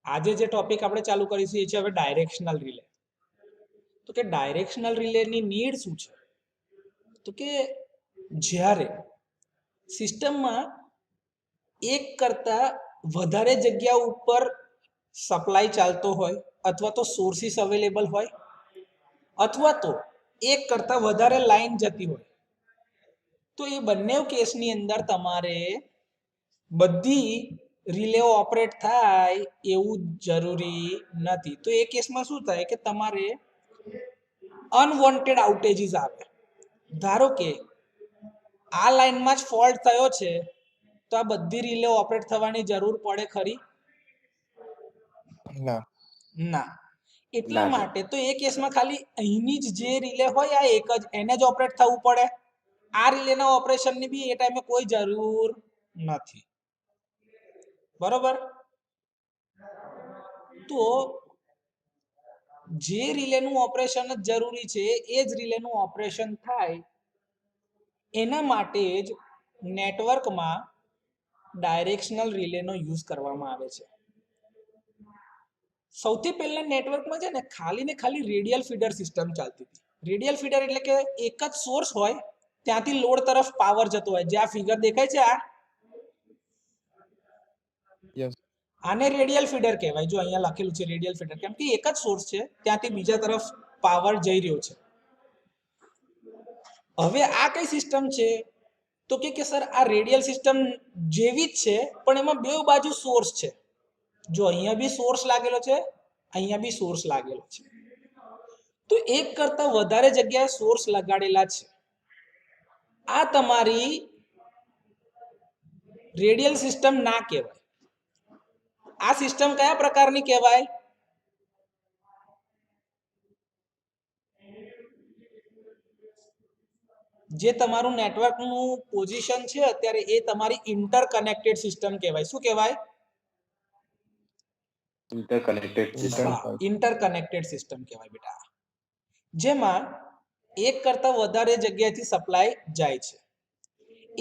આજે જે ટોપિક આપણે ચાલુ કરીશું એ છે હવે ડાયરેક્શનલ રિલે. તો કે ડાયરેક્શનલ રિલેની નીડ શું છે? તો કે જ્યારે સિસ્ટમમાં એક કરતા વધારે જગ્યા ઉપર સપ્લાય ચાલતો હોય અથવા તો સોર્સિસ અવેલેબલ હોય અથવા તો એક કરતા વધારે લાઈન જતી હોય, તો એ બંને કેસની અંદર તમારે બધી રિલેઓ ઓપરેટ થાય એવું જરૂરી નથી. તો એ કેસમાં શું થાય કે તમારે અનવોન્ટેડ આઉટેજીસ આવે. ધારો કે આ લાઈનમાં જ ફોલ્ટ થયો છે, તો આ બધી રિલે ઓપરેટ થવાની જરૂર પડે ખરી? ના. એટલા માટે તો એ કેસમાં ખાલી અહીંની જ જે રિલે હોય આ એક જ એને જ ઓપરેટ થવું પડે. આ રિલેના ઓપરેશનની બી એ ટાઈમે કોઈ જરૂર નથી. બરોબર? તો જે રિલેનું ઓપરેશન જ જરૂરી છે એ જ રિલેનું ઓપરેશન થાય એના માટે જ નેટવર્કમાં ડાયરેક્શનલ રિલેનો યુઝ કરવામાં આવે છે. સૌથી પહેલા નેટવર્કમાં છે ને ખાલી રેડિયલ ફીડર સિસ્ટમ ચાલતી હતી. રેડિયલ ફીડર એટલે કે એક જ સોર્સ હોય, ત્યાંથી લોડ તરફ પાવર જતો હોય. જે આ ફિગર દેખાય છે આને રેડિયલ ફીડર કહેવાય. જો અહીંયા લખેલું છે રેડિયલ ફીડર, કેમ કે એક જ સોર્સ છે, ત્યાંથી બીજા તરફ પાવર જઈ રહ્યો છે. હવે આ કઈ સિસ્ટમ છે? તો કે સર આ રેડિયલ સિસ્ટમ જેવી જ છે, પણ એમાં બે બાજુ સોર્સ છે. જો અહીંયા બી સોર્સ લાગેલો છે, અહીંયા બી સોર્સ લાગેલો છે. તો એક કરતા વધારે જગ્યાએ સોર્સ લગાડેલા છે. આ તમારી રેડિયલ સિસ્ટમ ના કહેવાય. આ સિસ્ટમ કયા પ્રકારની કહેવાય? જે તમારું નેટવર્કનું પોઝિશન છે અત્યારે એ તમારી ઇન્ટરકનેક્ટેડ સિસ્ટમ કહેવાય. શું કહેવાય? ઇન્ટરકનેક્ટેડ સિસ્ટમ કહેવાય બેટા. જેમાં એક કરતા વધારે જગ્યાએથી સપ્લાય જાય છે.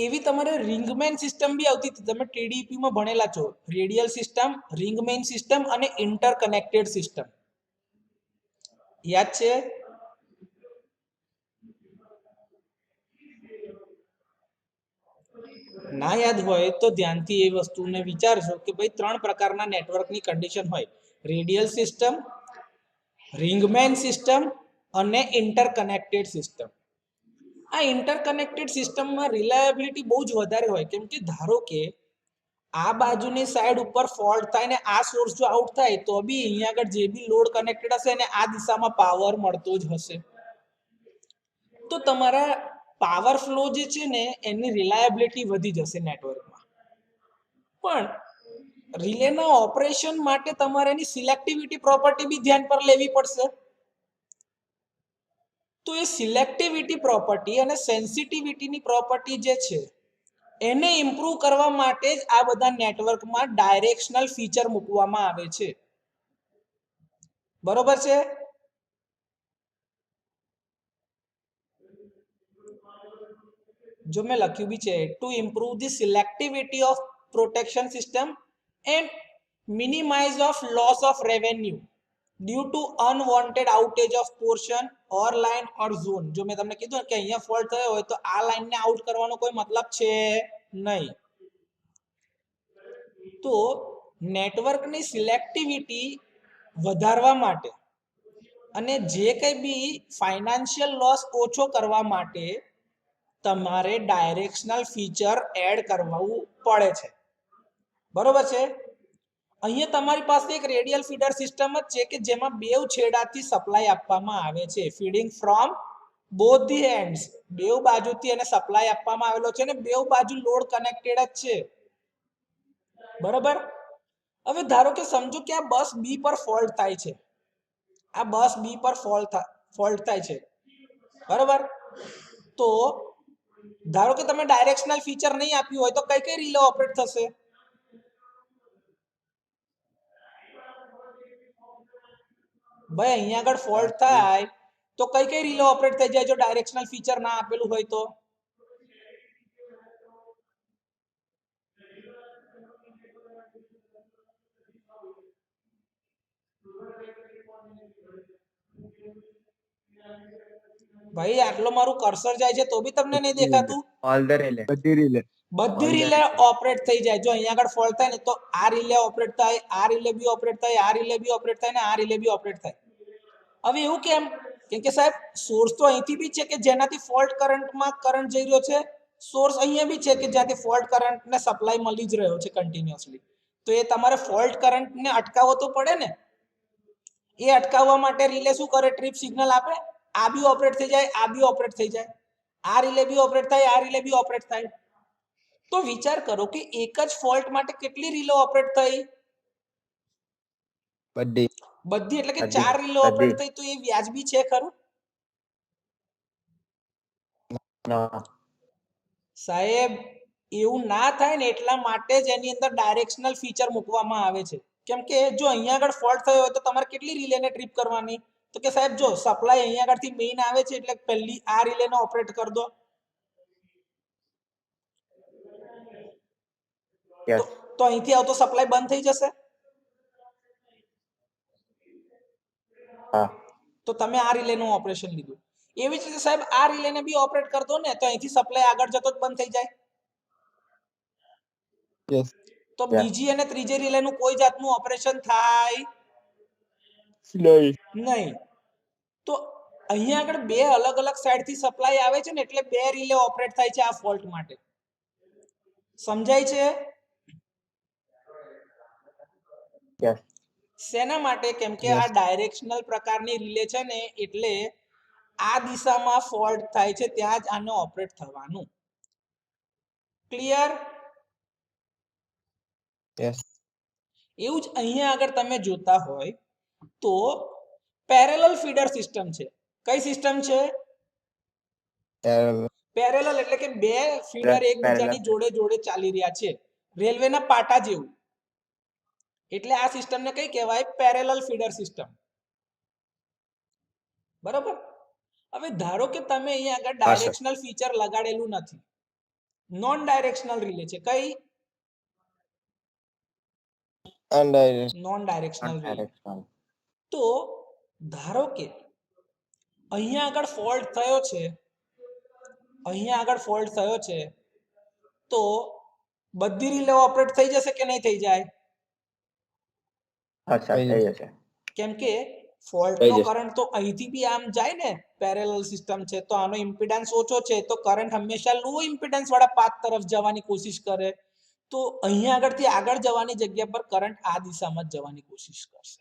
એવી તમારે રિંગમેન સિસ્ટમ બી આવતી હતી. તમે ટીડીપી માં ભણેલા છો. રેડિયલ સિસ્ટમ, રિંગમેન સિસ્ટમ અને ઇન્ટરકનેક્ટેડ સિસ્ટમ યાદ છે? ના યાદ હોય તો ધ્યાનથી એ વસ્તુને વિચારજો કે ભાઈ ત્રણ પ્રકારના નેટવર્કની કન્ડિશન હોય: રેડિયલ સિસ્ટમ, રિંગમેન સિસ્ટમ અને ઇન્ટરકનેક્ટેડ સિસ્ટમ. આ ઇન્ટરકનેક્ટેડ સિસ્ટમમાં રિલાયબિલિટી બહુ જ વધારે હોય, કેમ કે ધારો કે આ બાજુની સાઈડ ઉપર ફોલ્ટ થાય ને આ સોર્સ જો આઉટ થાય તો બી અહીંયા આગળ જે બી લોડ કનેક્ટેડ હશે ને આ દિશામાં પાવર મળતો જ હશે. તો તમારા પાવર ફ્લો જે છે ને એની રિલાયબિલિટી વધી જશે નેટવર્કમાં. પણ રિલેના ઓપરેશન માટે તમારે એની સિલેક્ટિવિટી પ્રોપર્ટી બી ધ્યાન પર લેવી પડશે. તો એ સિલેક્ટિવિટી પ્રોપર્ટી અને સેન્સિટિવિટીની પ્રોપર્ટી જે છે એને ઇમ્પ્રૂવ કરવા માટે જ આ બધા નેટવર્કમાં ડાયરેક્શનલ ફીચર મૂકવામાં આવે છે. બરોબર છે? જો મેં લખ્યું બી છે to improve the selectivity of protection system and minimize of loss of revenue due to unwanted outage of portion or line or zone. જો મેં તમને કીધું કે અહીંયા ફોલ્ટ થયો હોય તો આ લાઇનને આઉટ કરવાનો કોઈ મતલબ છે નહીં. તો નેટવર્કની સિલેક્ટિવિટી વધારવા માટે અને જે કંઈ બી ફાઇનાન્શિયલ લોસ ઓછો કરવા માટે તમારે ડાયરેક્શનલ ફીચર એડ કરવું પડે છે. બરોબર છે? અહીંયા તમારી પાસે એક રેડિયલ ફીડર સિસ્ટમ જ છે કે જેમાં બેવ છેડાથી સપ્લાય આપવામાં આવે છે. Feeding from both the ends. બેવ બાજુથી એને સપ્લાય આપવામાં આવેલો છે અને બેવ બાજુ લોડ કનેક્ટેડ જ છે. બરોબર? હવે ધારો કે સમજો કે આ બસ બી પર ફોલ્ટ થાય છે. આ બસ બી પર ફોલ્ટ થાય છે. બરોબર? તો ધારો કે તમે ડાયરેક્શનલ ફીચર નહીં આપ્યું હોય તો કઈ કઈ રિલે ઓપરેટ થશે? ભાઈ અહીંયા આગળ ફોલ્ટ થાય તો કઈ કઈ રિલે ઓપરેટ થઈ જાય જો ડાયરેક્શનલ ફીચર ના આપેલું હોય તો? ભાઈ આટલો મારું કર્સર જાય છે તો બી તમને નહીં દેખાતું? ઓલ ધ રિલે, બધી રિલે, બધી રિલે ઓપરેટ થઈ જાય. જો અહીંયા આગળ ફોલ્ટ થાય ને તો આ રિલે ઓપરેટ થાય, આ રિલે બી ઓપરેટ થાય, આ રિલે બી ઓપરેટ થાય ને આ રિલે બી ઓપરેટ થાય. હવે એવું કેમ? કેમ કે સાહેબ સોર્સ તો અહીંથી બી છે કે જેનાથી ફોલ્ટ કરંટમાં કરંટ જઈ રહ્યો છે, સોર્સ અહીંયા બી છે કે જ્યાંથી ફોલ્ટ કરંટને સપ્લાય મળી જ રહ્યો છે કન્ટિન્યુઅસલી. તો એ તમારે ફોલ્ટ કરંટને અટકાવવો તો પડે ને. એ અટકાવવા માટે રિલે શું કરે? ટ્રિપ સિગ્નલ આપે, આ બી ઓપરેટ થઈ જાય, આ બી ઓપરેટ થઈ જાય, આ રિલે બી ઓપરેટ થાય, આ રિલે બી ઓપરેટ થાય. તો વિચાર કરો કે એક જ ફોલ્ટ માટે કેટલી રીલો ઓપરેટ થઈ? બધી બધી, એટલે કે 4 રીલો ઓપરેટ થઈ. તો એ વ્યાજબી છે ખરું? સાહેબ એવું ના થાય ને એટલા માટે જ એની અંદર ડાયરેક્શનલ ફીચર મૂકવામાં આવે છે. કેમ કે જો અહીંયા આગળ ફોલ્ટ થયો હોય તો તમારે કેટલી રિલેને ટ્રીપ કરવાની? તો કે સાહેબ જો સપ્લાય અહીંયા આગળથી મેઇન આવે છે એટલે પહેલી આ રિલેને ઓપરેટ કરી દો. તો અહીંથી આવતો સપ્લાય બંધ થઈ જશે. તો તમે આ રિલેનું ઓપરેશન લીધું. એવી જ રીતે સાહેબ આ રિલેને બી ઓપરેટ કરી દો ને તો અહીંથી સપ્લાય આગળ જતો જ બંધ થઈ જાય. તો બીજી અને ત્રીજી રિલેનું કોઈ જાતનું ઓપરેશન થાય નહીં. તો અહીંયા આગળ બે અલગ અલગ સાઈડથી સપ્લાય આવે છે ને એટલે બે રિલે ઓપરેટ થાય છે આ ફોલ્ટ માટે. સમજાય છે? શેના માટે? કેમ કે આ ડાયરેક્શનલ પ્રકારની રિલે છે ને એટલે આ દિશામાં ફોલ્ટ થાય છે ત્યાં જ આને ઓપરેટ થવાનું. ક્લિયર? એવું જ અહીંયા આગળ તમે જોતા હોય તો પેરેલલ ફીડર સિસ્ટમ છે. કઈ સિસ્ટમ છે? પેરેલલ એટલે કે બે ફીડર એકબીજાની જોડે જોડે ચાલી રહ્યા છે, રેલવેના પાટા જેવું. એટલે આ સિસ્ટમને કઈ કહેવાય? Parallel feeder system. બરોબર. હવે ધારો કે તમે અહીંયા આગળ ડાયરેક્શનલ ફીચર લગાડેલું નથી, નોન ડાયરેક્શનલ રિલે છે. કઈ? Non directional relay. તો ધારો કે અહીંયા આગળ ફોલ્ટ થયો છે, અહીંયા આગળ ફોલ્ટ થયો છે તો બધી રિલે ઓપરેટ થઈ જશે કે નહીં થઈ જાય? કેમ કે ફોલ્ટનો કરંટ તો અહીંથી બી આમ જાય ને, પેરેલલ સિસ્ટમ છે તો આનો ઇમ્પિડન્સ ઓછો છે તો કરંટ હંમેશા લો ઇમ્પિડન્સ વાળા પાથ તરફ જવાની કોશિશ કરે. તો અહીંયા આગળથી આગળ જવાની જગ્યા પર કરંટ આ દિશામાં જવાની કોશિશ કરશે,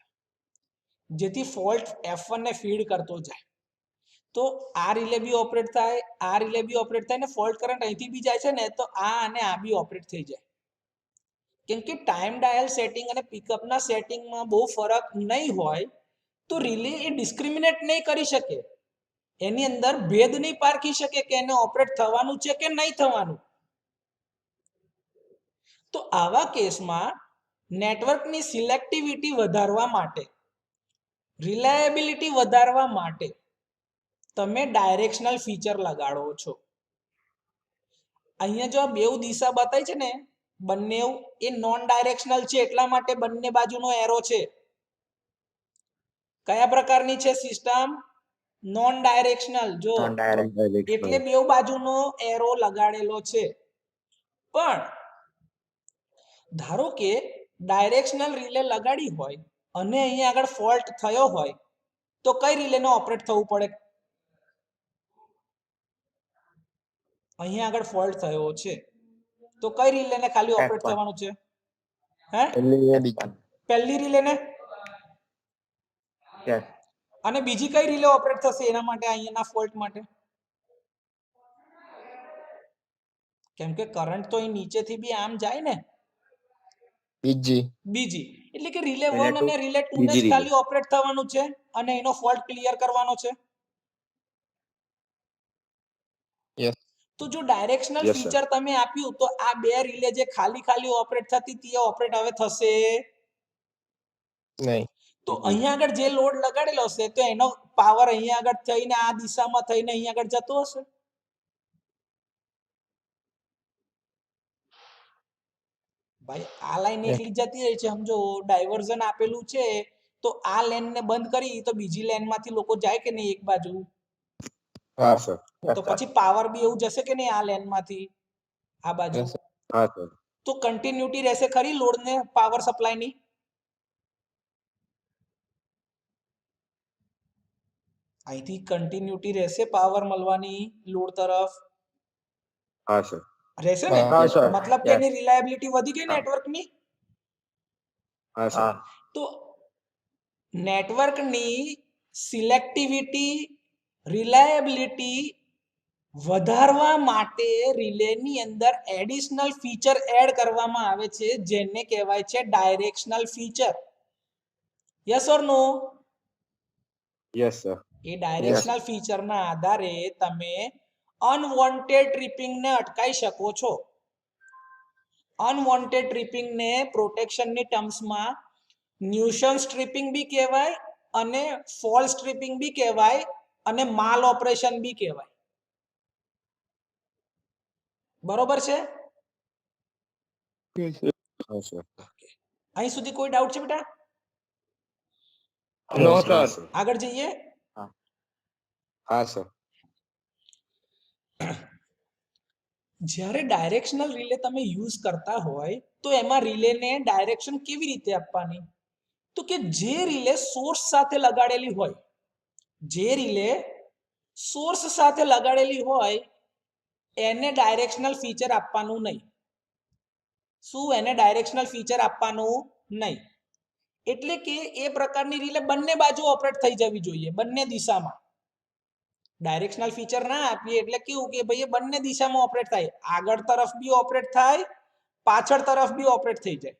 જેથી ફોલ્ટ F1 ને ફીડ કરતો જાય. તો આ રિલે બી ઓપરેટ થાય, આ રિલે બી ઓપરેટ થાય ને ફોલ્ટ કરંટ અહીંથી બી જાય છે ને તો આ અને આ બી ઓપરેટ થઈ જાય. કેમ કે ટાઈમ ડાયલ સેટિંગ અને પિકઅપના સેટિંગમાં બહુ ફરક નહીં હોય તો રિલે એ ડિસ્ક્રિમિનેટ નહીં કરી શકે, એની અંદર ભેદ નહીં પારખી શકે કે એને ઓપરેટ થવાનું છે કે નહીં થવાનું. તો આવા કેસમાં નેટવર્કની સિલેક્ટિવિટી વધારવા માટે, રિલાયબિલિટી વધારવા માટે તમે ડાયરેક્શનલ ફીચર લગાડો છો. અહીંયા જો આ બેઉ દિશા બતાવી છે ને, બંને એ નોન ડાયરેક્શનલ છે એટલા માટે બંને બાજુનો એરો છે. કયા પ્રકારની છે સિસ્ટમ? Non directional. જો એટલે બેઉ બાજુનો એરો લગાડેલો છે. પણ ધારો કે ડાયરેક્શનલ રિલે લગાડી હોય અને અહીંયા આગળ ફોલ્ટ થયો હોય તો કઈ રિલેને ઓપરેટ થવું પડે? અહીંયા આગળ ફોલ્ટ થયો છે તો કઈ રિલેને ખાલી ઓપરેટ થવાનું છે? હે? પહેલી રિલેને? અને બીજી કઈ રિલે ઓપરેટ થશે એના માટે, અહીંયાના ફોલ્ટ માટે? કેમ કે કરંટ તો અહીં નીચેથી બી આમ જાય ને, બીજી એટલે કે રિલે 1 અને રિલે 2 ને ખાલી ઓપરેટ થવાનું છે અને એનો ફોલ્ટ ક્લિયર કરવાનો છે. તો જો ડાયરેક્શનલ ફીચર તમે આપ્યું તો આ બે રિલે જે ખાલી ઓપરેટ થતી હતી એ ઓપરેટ હવે થશે નહીં. તો અહીંયા આગળ જે લોડ લગાડેલો હશે તો એનો પાવર અહીંયા આગળ થઈને આ દિશામાં થઈને અહીંયા આગળ જતો હશે. ભાઈ આ લાઈન એકલી જતી રહી છે, સમજો ડાયવર્ઝન આપેલું છે તો આ લેન ને બંધ કરી તો બીજી લેન માંથી લોકો જાય કે નહીં એક બાજુ? હા સર. તો પછી પાવર બી એવું જશે કે નહીં આ લેન માંથી આ બાજુ? હા સર. તો કન્ટિન્યુટી રહેશે ખરી લોડ ને પાવર સપ્લાય ની? અહીંથી કન્ટિન્યુટી રહેશે પાવર મળવાની લોડ તરફ? હા સર. રહેશે ને? હા સર. મતલબ કે એની રિલાયબિલિટી વધી ગઈ નેટવર્કની? હા સર. તો નેટવર્કની સિલેક્ટિવિટી, રિલાયબિલિટી વધારવા માટે રિલેની અંદર એડિશનલ ફીચર એડ કરવામાં આવે છે જેને કહેવાય છે directional feature. Yes or no? Yes sir. એ ડાયરેક્શનલ ફીચરના આધારે તમે અનવોન્ટેડ ટ્રિપિંગને અટકાવી શકો છો. અનવોન્ટેડ ટ્રિપિંગને પ્રોટેક્શનની ટર્મ્સમાં ન્યુસન્સ ટ્રિપિંગ બી કહેવાય અને ફોલ્સ ટ્રિપિંગ બી કહેવાય અને માલ ઓપરેશન બી કહેવાય. બરોબર છે? હા સર. અહીં સુધી કોઈ ડાઉટ છે બેટા? નો સર. આગળ જઈએ. હા સર. જ્યારે ડાયરેક્શનલ રિલે તમે યુઝ કરતા હોય તો એમાં રિલેને ડાયરેક્શન કેવી રીતે આપવાની? તો કે જે રિલે સોર્સ સાથે લગાડેલી હોય, જે રિલે સોર્સ સાથે લગાડેલી હોય એને ડાયરેક્શનલ ફીચર આપવાનું નહીં. શું? એને ડાયરેક્શનલ ફીચર આપવાનું નહીં. એટલે કે એ પ્રકારની રિલે બંને બાજુ ઓપરેટ થઈ જવી જોઈએ, બંને દિશામાં. ડાયરેક્શનલ ફીચર ના આપીએ એટલે કેવું કે ભાઈ બંને દિશામાં ઓપરેટ થાય, આગળ તરફ બી ઓપરેટ થાય, પાછળ તરફ બી ઓપરેટ થઈ જાય.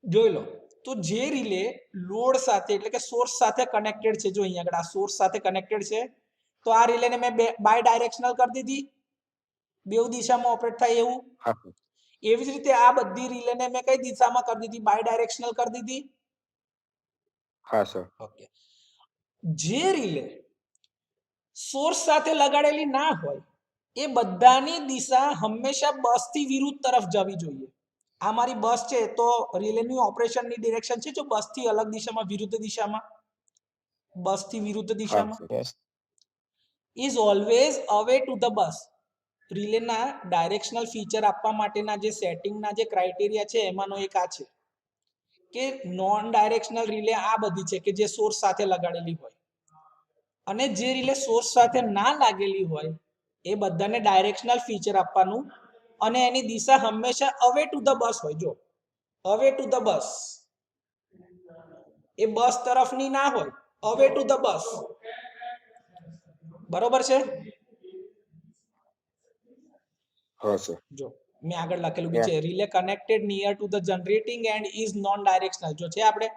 જોઈ લો. તો જે રિલે લોડ સાથે એટલે કે સોર્સ સાથે કનેક્ટેડ છે, જો અહીંયા આગળ આ સોર્સ સાથે કનેક્ટેડ છે, તો આ રિલેને મેં બાય ડાયરેક્શનલ કરી દીધી, બેઉ દિશામાં ઓપરેટ થાય એવું. એવી જ રીતે આ બધી રિલેને મેં કઈ દિશામાં કરી દીધી? બાય ડાયરેક્શનલ કરી દીધી. હા સર. ઓકે. જે રિલે સોર્સ સાથે લગાડેલી ના હોય એ બધાની દિશા હંમેશા બસ થી વિરુદ્ધ તરફ જવી જોઈએ. આ મારી બસ છે તો રિલેની ઓપરેશનની ડિરેક્શન છે જો બસ થી અલગ દિશામાં, વિરુદ્ધ દિશામાં, બસ થી વિરુદ્ધ દિશામાં is always away to the bus. રિલેના ડાયરેક્શનલ ફીચર આપવા માટેના જે સેટિંગના જે ક્રાઇટેરિયા છે એમાંનો એક આ છે કે નોન ડાયરેક્શનલ રિલે આ બધી છે કે જે સોર્સ સાથે લગાડેલી હોય, અને જે રિલે સોર્સ સાથે ના લાગેલી હોય એ બધાને ડાયરેક્શનલ ફીચર આપવાનું, અને એની દિશા હંમેશા અવે ટુ ધ બસ હોય. જો અવે ટુ ધ બસ, એ બસ તરફની ના હોય, અવે ટુ ધ બસ. બરોબર છે? હા સર. જો મેં આગળ લખેલું બી છે, relay connected near to the generating and is known directional. જો છે આપણે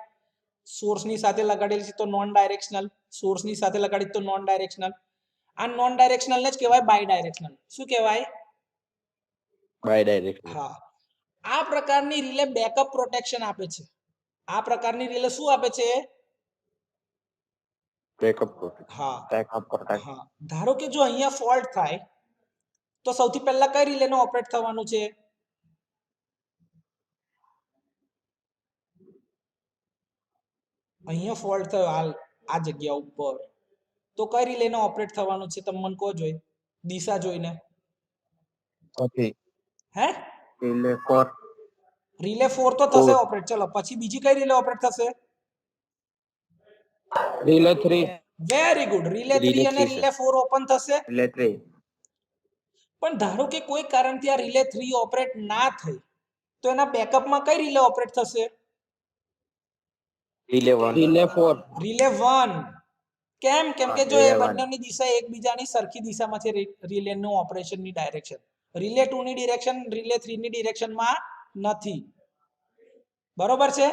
સોર્સની સાથે લગાડેલી છે તો નોન ડાયરેક્શનલ, સોર્સની સાથે લગાડી તો નોન ડાયરેક્શનલ. આ નોન ડાયરેક્શનલ ને જ કહેવાય બાય ડાયરેક્શનલ. શું કહેવાય? Bidirectional. હા. આ પ્રકારની રિલે બેકઅપ પ્રોટેક્શન આપે છે. આ પ્રકારની રિલે શું આપે છે? બેકઅપ. હા, બેકઅપ પ્રોટેક્શન. હા. ધારો કે જો અહીંયા ફોલ્ટ થાય તો સૌથી પહેલા કઈ રિલેનું ઓપરેટ થવાનું છે? અહીંયા ફોલ્ટ થયો હાલ આ જગ્યા ઉપર, તો કઈ રિલેને ઓપરેટ થવાનું છે? તમે મને કહો જોઈ, દિશા જોઈને. ઓકે. હે? રિલે 4. રિલે 4 તો થશે ઓપરેટ. ચલો પછી બીજી કઈ રિલે ઓપરેટ થશે? રિલે 3. Very good. રિલે 3 અને રિલે 4 ઓપન થશે. રિલે 3. પણ ધારો કે કોઈ કારણથી આ રિલે 3 ઓપરેટ ના થઈ તો એના બેકઅપમાં કઈ રિલે ઓપરેટ થશે? રિલે 1. રિલે 4. રિલે 1. કેમ? કેમ કે જો એ બંનેની દિશા એકબીજાની સરખી દિશામાં છે રિલેનું ઓપરેશનની ડાયરેક્શન. રિલે 2 ની ડિરેક્શન રિલે 3 ની ડિરેક્શનમાં નથી. બરોબર છે?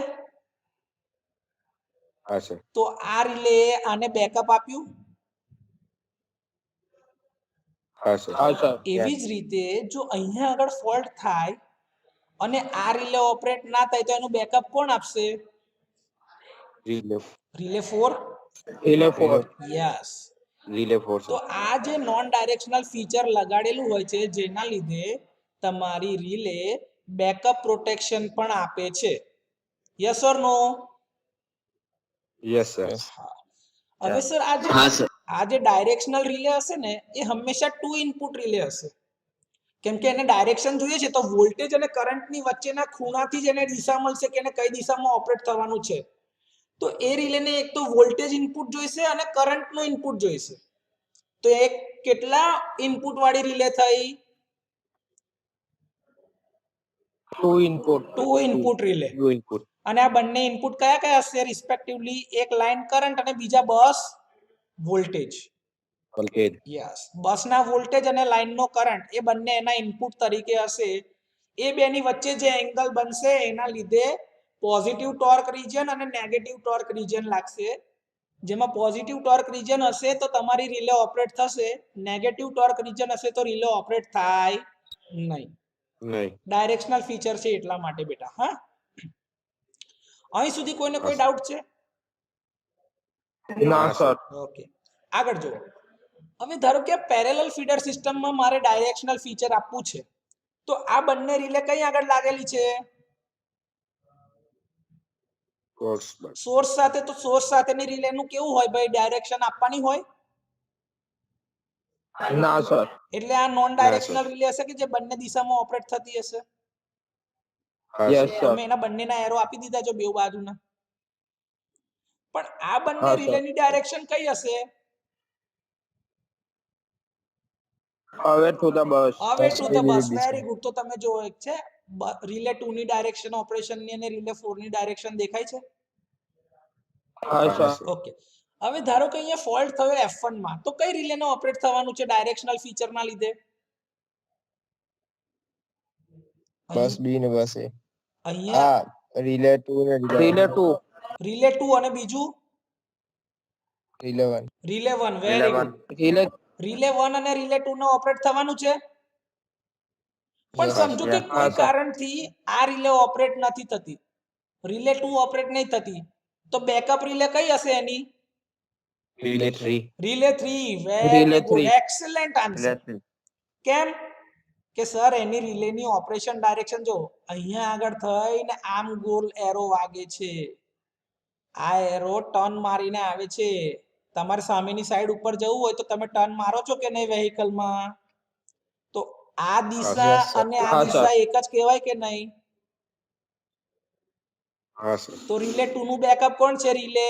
હા સર. તો આ રિલે આને બેકઅપ આપ્યું. હા સર. હા સર. એવી જ રીતે જો અહીંયા આગળ ફોલ્ટ થાય અને આ રિલે ઓપરેટ ના થાય તો એનું બેકઅપ કોણ આપશે? રિલે 4. રિલે 4. યસ. રિલે 4. તો આ જે નોન ડાયરેક્શનલ ફીચર લગાડેલું હોય છે જેના લીધે તમારી રિલે બેકઅપ પ્રોટેક્શન પણ આપે છે. Yes or no? Yes, sir. હા. હવે સર આ જે ડાયરેક્શનલ રિલે હશે ને એ હંમેશા 2 ઇનપુટ રિલે હશે, કેમ કે એને ડાયરેક્શન જોઈએ છે, તો વોલ્ટેજ અને કરંટની વચ્ચેના ખૂણાથી જ એને દિશા મળશે કે એને કઈ દિશામાં ઓપરેટ થવાનું છે. તો એ રિલેને એક તો વોલ્ટેજ ઇનપુટ જોઈશે અને કરંટનો ઇનપુટ જોઈશે. તો એક કેટલા ઇનપુટ વાળી રિલે થઈ? 2 input. 2 input relay. 2 input. અને આ બંને ઇનપુટ કયા કયા હશે રિસ્પેક્ટિવલી? એક લાઈન કરંટ અને બીજા બસ વોલ્ટેજ. Voltage. યસ, બસના વોલ્ટેજ અને લાઈનનો કરંટ એ બંને એના ઇનપુટ તરીકે હશે. એ બેની વચ્ચે જે એંગલ બનશે એના લીધે પોઝિટિવ ટોર્ક રીજન અને નેગેટિવ ટોર્ક રીજન લાગશે. જેમાં પોઝિટિવ ટોર્ક રીજન હશે તો તમારી રિલે ઓપરેટ થશે, નેગેટિવ ટોર્ક રીજન હશે તો રિલે ઓપરેટ થાય નહીં. ડાયરેક્શનલ ફીચર છે એટલા માટે બેટા. હા, અહીં સુધી કોઈને કોઈ ડાઉટ છે? ના સર. ઓકે, આગળ જુઓ. હવે ધારો કે પેરેલલ ફીડર સિસ્ટમમાં મારે ડાયરેક્શનલ ફીચર આપવું છે, તો આ બંને રિલે કઈ આગળ લાગેલી છે? સોર્સ સાથે. તો સોર્સ સાથેની રિલેનું કેવું હોય ભાઈ? ડાયરેક્શન આપવાની હોય? ના સર. એટલે આ નોન ડાયરેક્શનલ રિલે હશે કે જે બંને દિશામાં ઓપરેટ થતી હશે. Yes sir. તમે એના બંનેના એરો આપી દીધા છે બે બાજુના. પણ આ બંને રિલેની ડાયરેક્શન કઈ હશે? હવે ટુ ધ બસ. હવે to the bus. Very good. તો તમે જો એક છે રિલે 2 ની ડાયરેક્શન ઓપરેશનની અને રિલે 4 ની ડાયરેક્શન દેખાય છે? હા સર. ઓકે. હવે ધારો કે અહીંયા ફોલ્ટ થયો F1 માં, તો કઈ રિલેને ઓપરેટ થવાનું છે ડાયરેક્શનલ ફીચરના લીધે? બસ બી ને બસ એ. અહીંયા રિલે 2 ને રિલે 2. રિલે 2 અને બીજું relay 1. Relay 1. Very good. Relay 1 અને રિલે 2 ને ઓપરેટ થવાનું છે. પણ સમજો કે કોઈ કારણથી આ રિલે ઓપરેટ નથી થતી, રિલે 2 ઓપરેટ નહીં થતી, તો બેકઅપ રિલે કઈ હશે એની? Relay 3. Relay 3. Very good. Excellent answer. કેમ કે સર એની રિલેની ઓપરેશન ડાયરેક્શન જો અહીંયા આગળ થઈને આમ ગોલ એરો વાગે છે, આ એરો ટર્ન મારીને આવે છે. તમારે સામેની સાઈડ ઉપર જવું હોય તો તમે ટર્ન મારો છો કે નહીં વેહિકલમાં? તો આ દિશા અને આ દિશા એક જ કહેવાય કે નહીં? તો રિલે 2 નું બેકઅપ કોણ છે? રિલે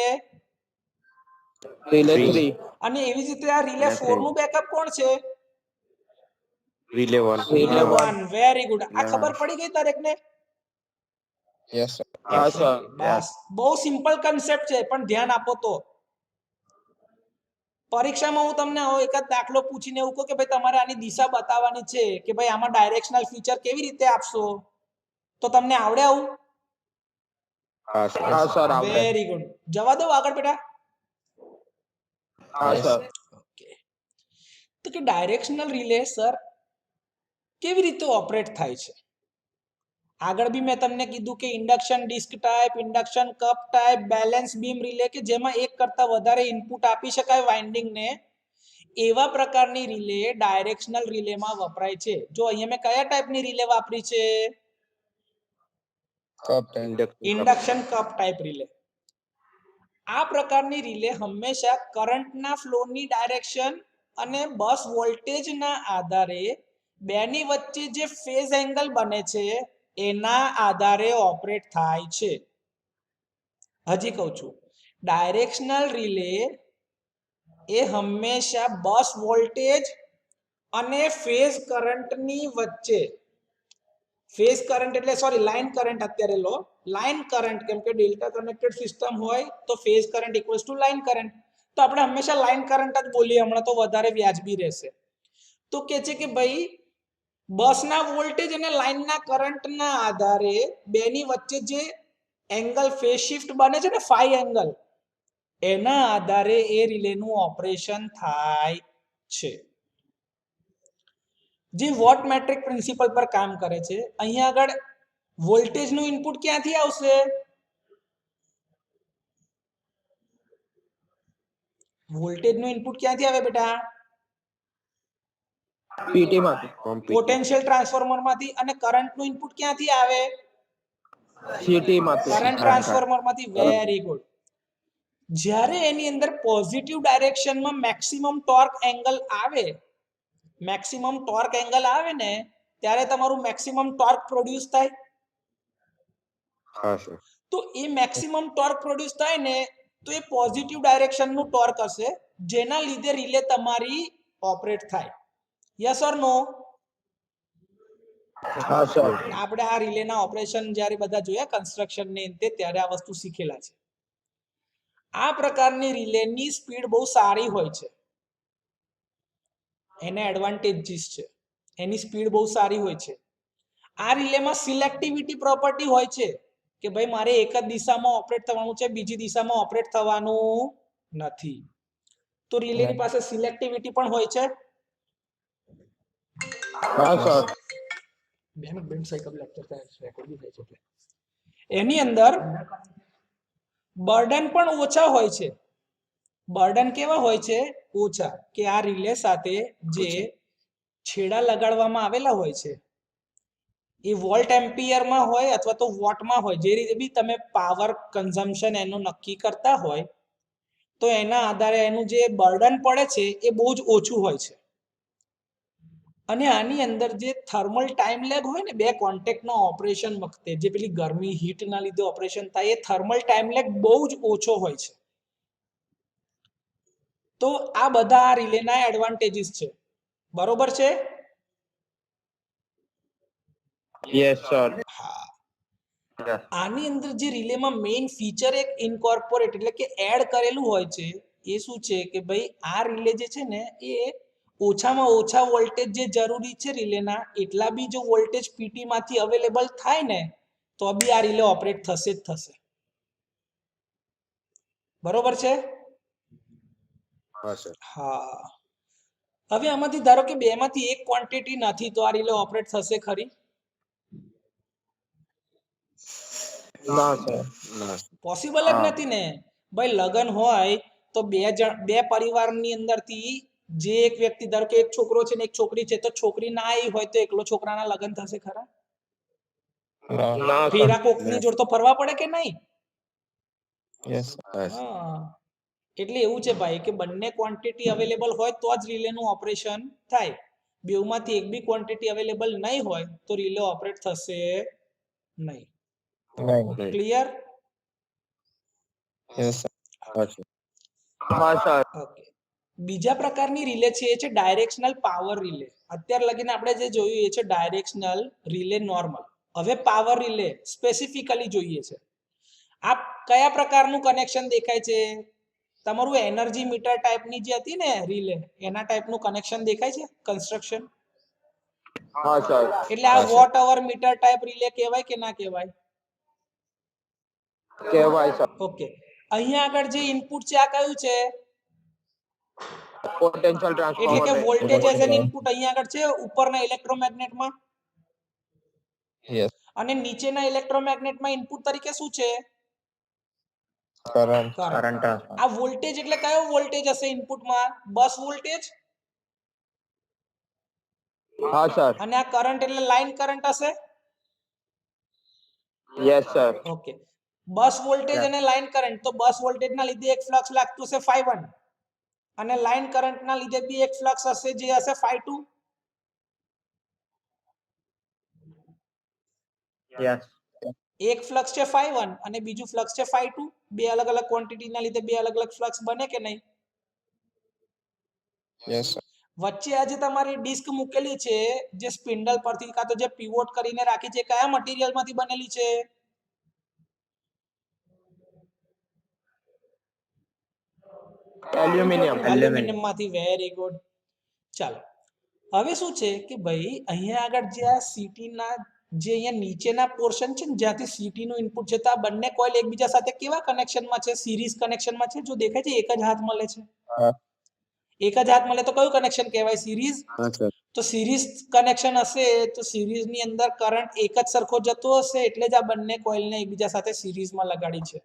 3. અને એવી જ રીતે આ રિલે 4 નું બેકઅપ કોણ છે? રિલે 1. રિલે 1. Very good. આ ખબર પડી ગઈ દરેકને? Yes sir. હા સર. બસ, બહુ સિમ્પલ કન્સેપ્ટ છે, પણ ધ્યાન આપો તો. પરીક્ષામાં હું તમને એક જ દાખલો પૂછીને એવું કહું કે ભાઈ તમારે આની દિશા બતાવવાની છે કે ભાઈ આમાં ડાયરેક્શનલ ફીચર કેવી રીતે આપશો, તો તમને આવડે આવું? હા સર. Very good. જવા દો આગળ બેટા. હા સર. ઓકે. તો કે ડાયરેક્શનલ રિલે સર કેવી રીતે ઓપરેટ થાય છે? આગળ બી મેં તમને કીધું કે induction disc type, induction cup type, balance beam relay કે જેમાં એક કરતા વધારે ઇનપુટ આપી શકાય વાઇન્ડિંગને, એવા પ્રકારની રિલે ડાયરેક્શનલ રિલેમાં વપરાય છે. જો અહીંયા મેં કયા ટાઈપની રિલે વાપરી છે? Induction cup type relay. આ પ્રકારની રિલે હંમેશા કરંટના ફ્લોની ડાયરેક્શન અને બસ વોલ્ટેજના આધારે બેની વચ્ચે જે ફેઝ એંગલ બને છે એના આધારે ઓપરેટ થાય છે. હજી કહું છું, ડાયરેક્શનલ રિલે એ હંમેશા બસ વોલ્ટેજ અને ફેઝ કરંટની વચ્ચે, ફેઝ કરંટ એટલે સોરી લાઈન કરંટ અત્યારે લો, લાઈન કરંટ, કેમ કે ડેલ્ટા કનેક્ટેડ સિસ્ટમ હોય તો phase current equals to line current, તો આપણે હંમેશા લાઈન કરંટ જ બોલીએ હમણાં તો વધારે વ્યાજબી રહેશે. તો કે છે કે ભાઈ બસના વોલ્ટેજ અને લાઈનના કરંટના આધારે બેની વચ્ચે જે એંગલ ફેઝ શિફ્ટ બને છે ને ફાઈ એંગલ, એના આધારે એ રિલેનું ઓપરેશન થાય છે. જે વોટ મેટ્રિક પ્રિન્સિપલ પર કામ કરે છે. અહીંયા આગળ વોલ્ટેજનું ઇનપુટ ક્યાંથી આવશે? વોલ્ટેજનું ઇનપુટ ક્યાંથી આવે બેટા? પીટી માંથી. પોટેન્શિયલ ટ્રાન્સફોર્મરમાંથી. અને કરંટનું ઇનપુટ ક્યાંથી આવે? સીટી માંથી. કરંટ ટ્રાન્સફોર્મરમાંથી. Very good. જ્યારે એની અંદર પોઝિટિવ ડાયરેક્શનમાં મેક્સિમમ ટોર્ક એંગલ આવે, મેક્સિમમ ટોર્ક એંગલ આવે ને ત્યારે તમારું મેક્સિમમ ટોર્ક પ્રોડ્યુસ થાય. હા સર. તો એ મેક્સિમમ ટોર્ક પ્રોડ્યુસ થાય ને તો એ પોઝિટિવ ડાયરેક્શનનું ટોર્ક હશે, જેના લીધે રિલે તમારી ઓપરેટ થાય. યસ ઓર નો? હા સર. આપણે આ રિલેના ઓપરેશન જ્યારે બધા જોયા કન્સ્ટ્રક્શનની અંતે ત્યારે આ વસ્તુ શીખેલા છે. આ પ્રકારની રિલેની સ્પીડ બહુ સારી હોય છે, એના એડવાન્ટેજીસ છે, એની સ્પીડ બહુ સારી હોય છે. આ રિલેમાં સિલેક્ટિવિટી પ્રોપર્ટી હોય છે કે ભાઈ મારે એક જ દિશામાં ઓપરેટ થવાનું છે, બીજી દિશામાં ઓપરેટ થવાનું નથી. તો રિલેની પાસે સિલેક્ટિવિટી પણ હોય છે. હા સર. એની અંદર બર્ડન પણ ઓછા હોય છે. બર્ડન કેવા હોય છે? ઓછા. કે આ રિલે સાથે જે છેડા લગાડવામાં આવેલા હોય છે એ વોલ્ટ એમ્પિયરમાં હોય અથવા તો વોટમાં હોય, જે રીતે બી તમે પાવર કન્ઝમ્પશન એનું નક્કી કરતા હોય તો એના આધારે એનું જે બર્ડન પડે છે એ બહુ જ ઓછું હોય છે. અને આની અંદર જે થર્મલ ટાઈમ લેગ હોય ને બે કોન્ટેક્ટના ઓપરેશન વખતે જે પેલી ગરમી હીટના લીધે ઓપરેશન થાય, એ થર્મલ ટાઈમ લેગ બહુ જ ઓછો હોય છે. તો આ બધા આ રિલેના એડવાન્ટેજીસ છે. બરોબર છે? Yes sir. હા. આની અંદર જે રિલેમાં મેઇન ફીચર એક ઇન્કોર્પોરેટ એટલે કે એડ કરેલું હોય છે એ શું છે કે ભાઈ આ રિલે જે છે ને એ ઓછામાં ઓછા વોલ્ટેજ જે જરૂરી છે રિલેના એટલા બી જો વોલ્ટેજ પીટી માંથી અવેલેબલ થાય ને તો બી આ રિલે ઓપરેટ થશે જ થશે. બરોબર છે? હા સર. હા. હવે આમાંથી ધારો કે બે માંથી એક ક્વોન્ટિટી નથી તો આ રિલે ઓપરેટ થશે ખરી? ના સર. ના. પોસિબલ જ નથી ને. ભાઈ લગન હોય તો બે પરિવારની અંદરથી જે એક વ્યક્તિ ધારો કે એક છોકરો છે ને એક છોકરી છે, તો છોકરી ના આવી હોય તો એકલો છોકરાના લગન થશે ખરા? ના સર. ફેરા કોકની જોડે તો ફરવા પડે કે નહીં? યસ. હા. એટલે એવું છે ભાઈ કે બંને ક્વોન્ટિટી અવેલેબલ હોય તો જ રિલેનું ઓપરેશન થાય. બેવમાંથી એક બી ક્વોન્ટિટી અવેલેબલ નહીં હોય તો રિલે ઓપરેટ થશે નહીં. નહીં. ક્લિયર? યસ. હા સર. હા સર. ઓકે. બીજા પ્રકારની રિલે છે એ છે ડાયરેક્શનલ પાવર રિલે. અત્યાર લગીને આપણે જે જોયું એ છે ડાયરેક્શનલ રિલે નોર્મલ. હવે પાવર રિલે સ્પેસિફિકલી જોઈએ છે. આ કયા પ્રકારનું કનેક્શન દેખાય છે? તમારું એનર્જી મીટર ટાઈપની જે હતી ને રિલે એના ટાઈપનું કનેક્શન દેખાય છે કન્સ્ટ્રક્શન? હા સર. એટલે આ watt hour metre type relay કહેવાય કે ના કહેવાય? કહેવાય સર. ઓકે. અહીંયા આગળ જે ઇનપુટ છે આ કયું છે? પોટેન્શિયલ એટલે કે transformer. Voltage as an input અહીંયા આગળ છે ઉપરના ઇલેક્ટ્રોમેગ્નેટમાં, યસ. અને નીચેના ઇલેક્ટ્રોમેગ્નેટમાં ઇનપુટ તરીકે શું છે? કરંટ. કરંટ. આ વોલ્ટેજ એટલે કયો વોલ્ટેજ હશે ઇનપુટમાં? Bus voltage. હા સર. અને આ કરંટ એટલે લાઈન કરંટ હશે? Yes sir. Okay. Bus voltage અને લાઈન કરંટ, તો બસ વોલ્ટેજના લીધે એક ફ્લક્સ લાગતું છે ∅1 અને લાઈન કરંટના લીધે બી એક ફ્લક્સ હશે જે હશે ∅2. યસ. એક ફ્લક્સ છે ∅1 અને બીજું ફ્લક્સ છે ∅2. બે અલગ અલગ ક્વોન્ટિટીના લીધે બે અલગ અલગ ફ્લક્સ બને કે નહીં? યસ. વચ્ચે આજે તમારી ડિસ્ક મૂકેલી છે જે સ્પિન્ડલ પરથી કાં તો જે પીવોટ કરીને રાખી છે, કયા મટીરિયલમાંથી બનેલી છે? એલ્યુમિનિયમ. એલ્યુમિનિયમમાંથી. Very good. ચાલો. હવે શું છે કે ભાઈ અહીંયા આગળ જે આ સીટીના જે અહીંયા નીચેના પોર્શન છે ને જ્યાંથી સીટી નું ઇનપુટ છે તો આ બંને કોઇલ એકબીજા સાથે કેવા કનેક્શનમાં છે? સિરીઝ કનેક્શનમાં છે. જો દેખાય છે એક જ હાથ મળે છે. હા. એક જ હાથ મળે તો કયું કનેક્શન કહેવાય? સિરીઝ. હા સર. તો સિરીઝ કનેક્શન હશે તો સિરીઝની અંદર કરંટ એક જ સરખો જતો હશે એટલે જ આ બંને કોઇલને એકબીજા સાથે સિરીઝમાં લગાડી છે,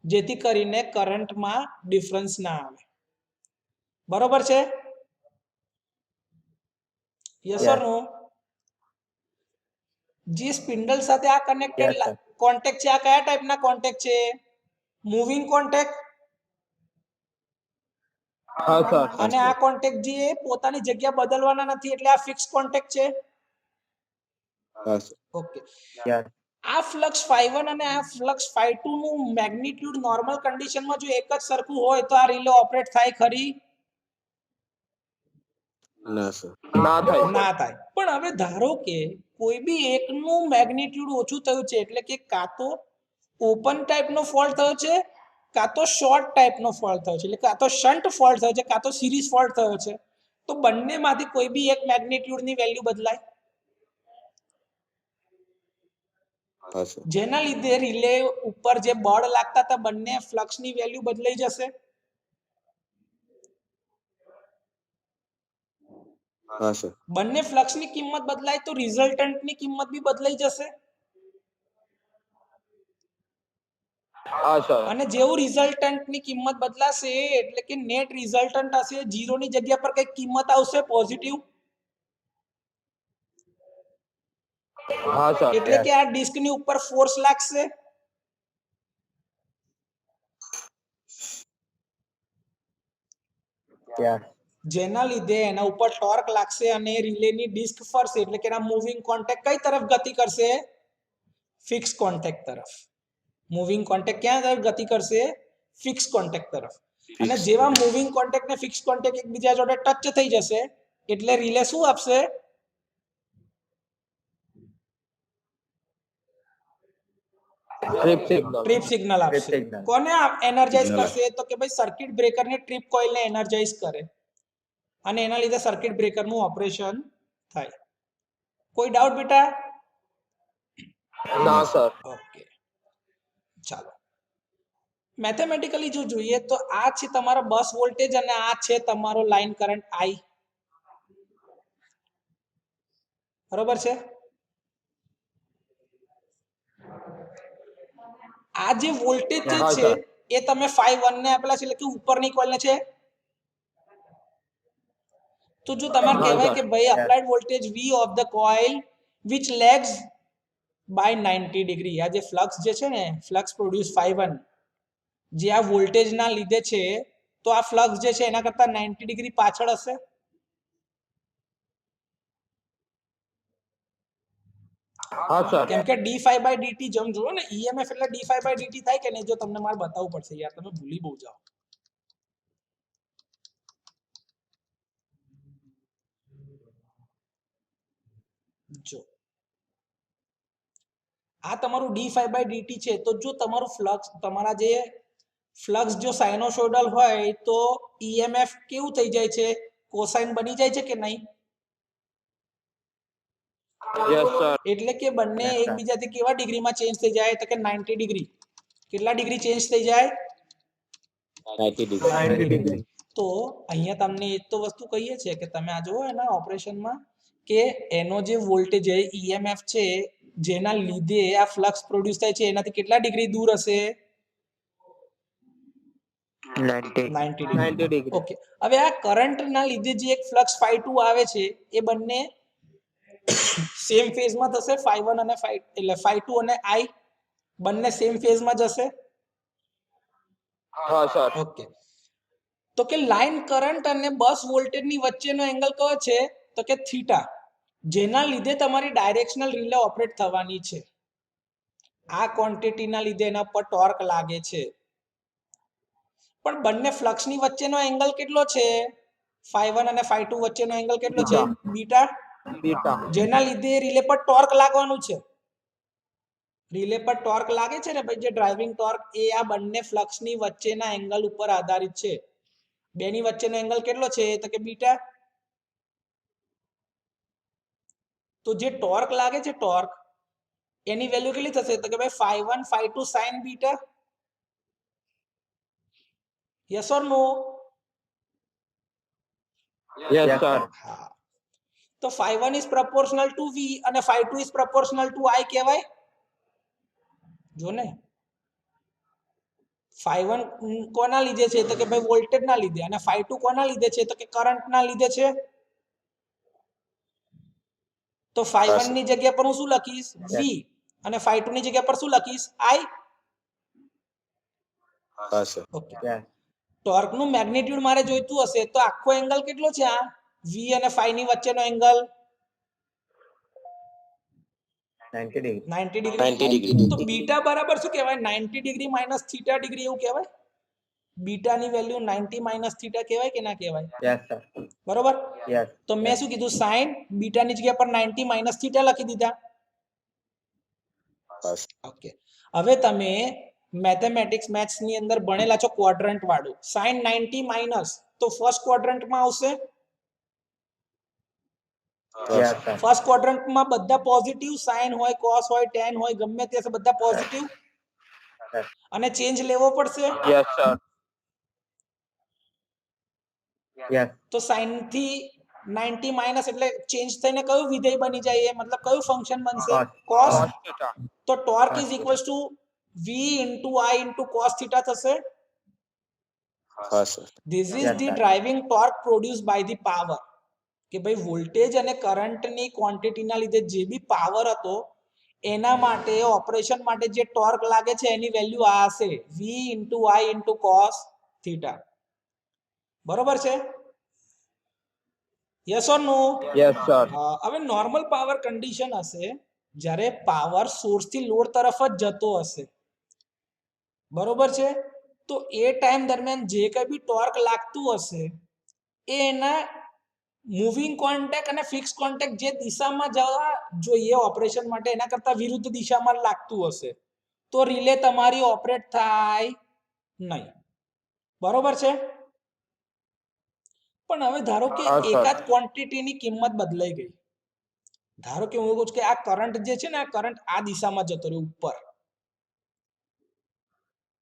જેથી કરીને કરંટમાં ડિફરન્સ ના આવે. બરોબર છે? યસ ઓર નો? જે સ્પિન્ડલ સાથે આ કનેક્ટેડ Yes, sir. કોન્ટેક્ટ છે આ કયા ટાઈપના કોન્ટેક્ટ છે? મૂવિંગ કોન્ટેક્ટ हाँ सर અને આ કોન્ટેક્ટ જે પોતાની જગ્યા બદલવાના નથી એટલે આ ફિક્સ કોન્ટેક્ટ છે. हाँ सर ઓકે, यस આ ફ્લક્સ φ1 અને આ ફ્લક્સ φ2 નું મેગ્નીટ્યુડ નોર્મલ કન્ડિશનમાં જો એક જ સરખું હોય તો આ રિલે ઓપરેટ થાય ખરી? ना सर ना था ના થાય. પણ હવે ધારો કે કોઈ બી એકનું મેગ્નીટ્યુડ ઓછું થયું છે એટલે કે કાં તો ઓપન ટાઈપનો ફોલ્ટ થયો છે, કાં તો શોર્ટ ટાઈપનો ફોલ્ટ થયો છે, એટલે કાં તો શન્ટ ફોલ્ટ થયો છે, કાં તો સિરીઝ ફોલ્ટ થયો છે. તો બંનેમાંથી કોઈ બી એક મેગ્નીટ્યુડની વેલ્યુ બદલાય, हाँ सर જેના લીધે રિલે ઉપર જે બળ લાગતા હતા બંને ફ્લક્સની વેલ્યુ બદલાઈ જશે. हाँ सर બંને ફ્લક્સની કિંમત બદલાય તો રિઝલ્ટન્ટની કિંમત બી બદલાઈ જશે. हाँ सर અને જેવું રિઝલ્ટન્ટની કિંમત બદલાશે એટલે કે નેટ રિઝલ્ટન્ટ હશે 0 ની જગ્યા પર કઈ કિંમત આવશે પોઝિટિવ, हाँ सर એટલે કે આ ડિસ્કની ઉપર ફોર્સ લાગશે. यस જેના લીધે એના ઉપર ટોર્ક લાગશે અને રિલેની ડિસ્ક ફરશે એટલે કે એના મૂવિંગ કોન્ટેક્ટ કઈ તરફ ગતિ કરશે? ફિક્સ કોન્ટેક્ટ તરફ. મૂવિંગ કોન્ટેક્ટ ક્યાં તરફ ગતિ કરશે? ફિક્સ કોન્ટેક્ટ તરફ. અને જેવા મૂવિંગ કોન્ટેક્ટ ને ફિક્સ કોન્ટેક્ટ એકબીજા જોડે ટચ થઈ જશે એટલે રિલે શું આપશે? ट्रिप सिग्नल ટ્રીપ સિગ્નલ આપશે. signal. કોને એનર્જાઇઝ Signal. કરશે? તો કે ભાઈ સર્કિટ બ્રેકર ને ટ્રીપ કોઇલ ને એનર્જાઇઝ કરે અને એના લીધે સર્કિટ બ્રેકર નું ઓપરેશન થાય. કોઈ ડાઉટ બેટા? ना सर ઓકે, ચાલો મેથેમેટિકલી જો જોઈએ તો આ છે તમારો બસ વોલ્ટેજ અને આ છે તમારો લાઈન કરંટ I. બરોબર છે? આ જે વોલ્ટેજ જે હા, છે સર. એ તમે φ1 ને આપેલા છે એટલે કે ઉપરની કોઇલ ને છે. તો જો તમારે હા, કહેવાય સર. કે ભાઈ applied voltage V of the coil which lags by 90 degree, આ જે ફ્લક્સ જે છે ને ફ્લક્સ પ્રોડ્યુસ φ1 જે આ વોલ્ટેજ ના લીધે છે તો આ ફ્લક્સ જે છે એના કરતા 90 ડિગ્રી પાછળ હશે. हाँ सर કેમ કે d∅dt જેમ જુઓ ને EMF એટલે d∅dt થાય કે નહીં, જો તમને મારે બતાવવું પડશે યાર, તમે ભૂલી બહુ જાઓ. જો આ તમારું d∅dt છે તો જો તમારું ફ્લક્સ તમારા જે ફ્લક્સ જો સાઇનોસોઇડલ હોય તો EMF કેવું થઈ જાય છે? કોસાઇન બની જાય છે કે નહીં? यस सर એટલે કે બંને Yes, sir. એકબીજાથી કેવા ડિગ્રીમાં ચેન્જ થઈ જાય? તો કે 90 ડિગ્રી. કેટલા ડિગ્રી ચેન્જ થઈ જાય? 90 डिग्री 90 डिग्री તો અહીંયા તમને એ તો વસ્તુ કહીએ છે કે તમે આ જુઓ એના ઓપરેશનમાં કે એનો જે વોલ્ટેજ EMF છે જેના લીધે આ ફ્લક્સ પ્રોડ્યુસ થાય છે એનાથી કેટલા ડિગ્રી દૂર હશે? 90 90 90 ડિગ્રી. डिग्री ઓકે, હવે આ કરંટ ના લીધે જે એક ફ્લક્સ φ2 આવે છે એ બંને સેમ ફેઝમાં થશે, φ1 અને એટલે φ2 અને I બંને સેમ ફેઝમાં જશે. हाँ सर ઓકે, તો કે લાઈન કરંટ અને બસ વોલ્ટેજની વચ્ચેનો એંગલ કયો છે? તો કે થીટા, જેના લીધે તમારી ડાયરેક્શનલ રિલે ઓપરેટ થવાની છે. આ ક્વોન્ટિટીના લીધે એના પર ટોર્ક લાગે છે. પણ બંને ફ્લક્સની વચ્ચેનો એંગલ કેટલો છે? φ1 અને φ2 વચ્ચેનો એંગલ કેટલો છે? બીટા. बीटा જેના લીધે રિલે પર ટોર્ક લાગવાનું છે. રિલે પર ટોર્ક લાગે છે ને ભાઈ, જે ડ્રાઇવિંગ ટોર્ક એ આ બંને ફ્લક્સની વચ્ચેના એંગલ ઉપર આધારિત છે. બેની વચ્ચેનો એંગલ કેટલો છે? તો કે બીટા. તો જે ટોર્ક લાગે છે ટોર્ક એની વેલ્યુ કેટલી થશે? તો કે ભાઈ φ1 φ2 sin બીટા. Yes or no? Yes sir હા, તો φ1 is proportional to V અને φ2 is proportional to I કહેવાય. જો ને φ1 કોના લીધે છે? તો કે ભાઈ વોલ્ટેજ ના લીધે. અને φ2 કોના લીધે છે? તો કે કરંટ ના લીધે છે. તો φ1 ની જગ્યા પર હું શું લખીશ? V અને φ2 ની જગ્યા પર શું લખીશ? I. हाँ सर ઓકે, यस ટોર્ક નું મેગ્નિટ્યુડ મારે જોઈતું હશે તો આખો એંગલ કેટલો છે આ વી અને ફાઈ ની વચ્ચેનો એંગલ 90 degree. 90 degree 90 degree. તો બીટા બરાબર શું કહેવાય 90 ડિગ્રી માઇનસ થીટા ડિગ્રી એવું કહેવાય બીટા ની વેલ્યુ 90 માઇનસ થીટા કહેવાય કે ના કહેવાય Yes, sir. બરોબર Yes. તો મેં શું કીધું સાઈન બીટા ની જગ્યા પર 90 માઇનસ થીટા લખી દીધા હા સર ઓકે હવે તમે મેથેમેટિક્સ મેથ્સ ની અંદર ભણેલા છો ક્વોડ્રન્ટ વાળું સાઈન 90 માઇનસ તો ફર્સ્ટ ક્વોડ્રન્ટ માં આવશે Yes, sir. ફર્સ્ટ ક્વોડ્રન્ટ માં બધા પોઝિટિવ સાઈન હોય કોસ હોય ટેન હોય ગમે તે હશે બધા પોઝિટિવ Yes. અને ચેન્જ લેવો પડશે Yes, sir. Yes. તો સાઈન થી 90 માઇનસ એટલે ચેન્જ થઈને કયું વિધેય બની જાય એ મતલબ કયું ફંક્શન બનશે Cos. cos Cos theta. તો torque Cos is theta. Equals to v into i into cos theta થશે હા sir this is Yes, the sir. Driving torque produce by the power કે ભાઈ વોલ્ટેજ અને કરંટની ક્વોન્ટિટીના લીધે જે બી પાવર હતો એના માટે ઓપરેશન માટે જે ટોર્ક લાગે છે એની વેલ્યુ આ હશે v into i into cos theta બરોબર છે yes or no Yes, sir. હવે નોર્મલ પાવર કન્ડિશન હશે જ્યારે પાવર સોર્સ થી લોડ તરફ જ જતો હશે બરોબર છે તો એ ટાઈમ દરમિયાન જે કઈ બી ટોર્ક લાગતું હશે એ એના મૂવિંગ કોન્ટેક્ટ અને ફિક્સ કોન્ટેક્ટ જે દિશામાં જવા જોઈએ ઓપરેશન માટે એના કરતા વિરુદ્ધ દિશામાં લાગતું હશે તો રિલે તમારી ઓપરેટ થાય નહીં બરોબર છે પણ હવે ધારો કે હા, સર. એકાદ ક્વોન્ટિટીની કિંમત બદલાઈ ગઈ ધારો કે હું એવું કહું છું કે આ કરંટ જે છે ને આ કરંટ આ દિશામાં જતો રહ્યો ઉપર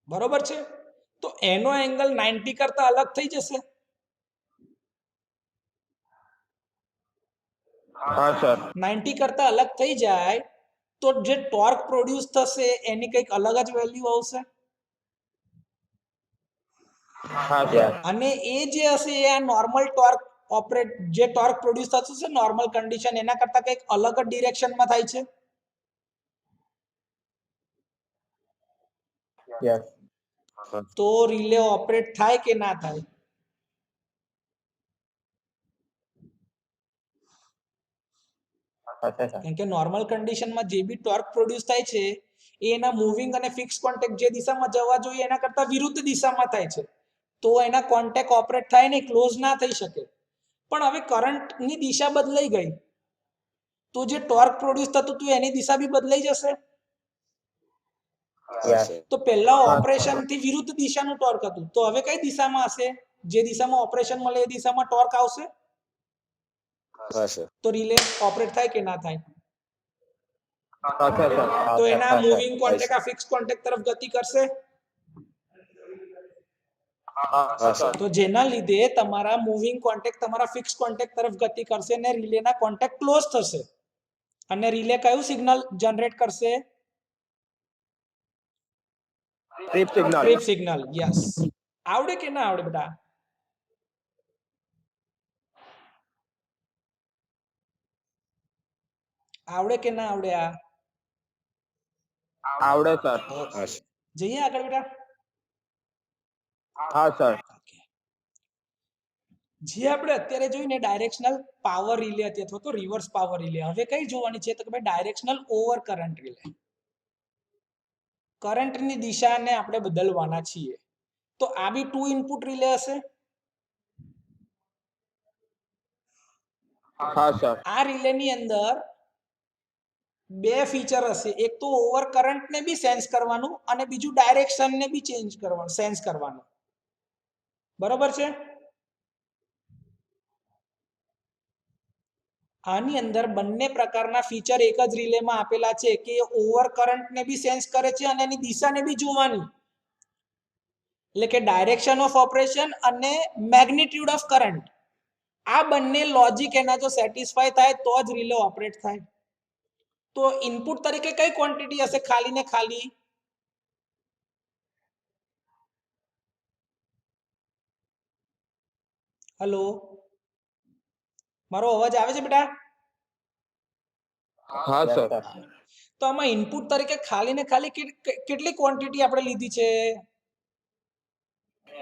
બરોબર છે તો એનો એંગલ 90 કરતા અલગ થઈ જશે હા, sir. 90 કરતા અલગ થઈ જાય તો જે ટોર્ક પ્રોડ્યુસ થશે એની કંઈક અલગ જ વેલ્યુ આવશે હા, sir. અને એ જે હશે એ આ નોર્મલ ટોર્ક ઓપરેટ જે ટોર્ક પ્રોડ્યુસ થશે નોર્મલ કન્ડિશન એના કરતા કંઈક અલગ જ ડિરેક્શનમાં થાય છે Yes. તો રિલે ઓપરેટ થાય કે ના થાય Okay, sir. કેમ કે નોર્મલ કન્ડિશનમાં જે બી ટોર્ક પ્રોડ્યુસ થાય છે એ એના મૂવિંગ અને ફિક્સ કોન્ટેક્ટ જે દિશામાં જવા જોઈએ એના કરતા વિરુદ્ધ દિશામાં થાય છે તો એના કોન્ટેક્ટ ઓપરેટ થાય નહીં ક્લોઝ ના થઈ શકે પણ હવે કરંટની દિશા બદલાઈ ગઈ તો જે ટોર્ક પ્રોડ્યુસ થતું હતું એની દિશા બી બદલાઈ જશે હા Yes. સર તો પહેલા ઓપરેશન થી વિરુદ્ધ દિશાનું ટોર્ક હતું તો હવે કઈ દિશામાં હશે જે દિશામાં ઓપરેશન મળે એ દિશામાં ટોર્ક આવશે હા સર તો રિલે ઓપરેટ થાય કે ના થાય Okay, sir. તો Okay, એના sir. મૂવિંગ કોન્ટેક્ટ આ ફિક્સ કોન્ટેક્ટ તરફ ગતિ કરશે હા, sir. તો જેના લીધે તમારા મૂવિંગ કોન્ટેક્ટ તમારા ફિક્સ કોન્ટેક્ટ તરફ ગતિ કરશે અને રિલેના કોન્ટેક્ટ ક્લોઝ થશે અને રિલે કયું સિગ્નલ જનરેટ કરશે Trip signal. Trip signal yes આવડે કે ના આવડે બેટા આવડે કે ના આવડે આ આવડે, sir. હા સર જઈએ આગળ બેટા હા, sir. જે આપણે અત્યારે જોઈને ડાયરેક્શનલ પાવર રિલે હતી અથવા તો રિવર્સ પાવર રિલે હવે કઈ જોવાની છે તો કે ભાઈ ડાયરેક્શનલ ઓવર કરંટ રિલે કરંટની દિશાને આપણે બદલવાના છીએ તો આ બી 2 ઇનપુટ રિલે હશે હા, sir. આ રિલેની અંદર બે ફીચર હશે એક તો ઓવર કરંટ ને બી સેન્સ કરવાનું અને બીજું ડાયરેક્શન ને બી ચેન્જ કરવાનું સેન્સ કરવાનું બરોબર છે આની અંદર બંને પ્રકારના ફીચર એક જ રિલેમાં આપેલા છે કે ઓવર કરંટ ને બી સેન્સ કરે છે અને એની દિશાને બી જોવાની એટલે કે ડાયરેક્શન ઓફ ઓપરેશન અને મેગ્નિટ્યુડ ઓફ કરંટ આ બંને લોજિક એના જો સેટિસ્ફાય થાય તો જ રિલે ઓપરેટ થાય તો ઇનપુટ તરીકે કઈ ક્વોન્ટિટી હશે ખાલી ને ખાલી હેલો મારો અવાજ આવે છે બેટા હા, sir. તો આમાં ઇનપુટ તરીકે ખાલી ને ખાલી કેટલી ક્વોન્ટિટી આપણે લીધી છે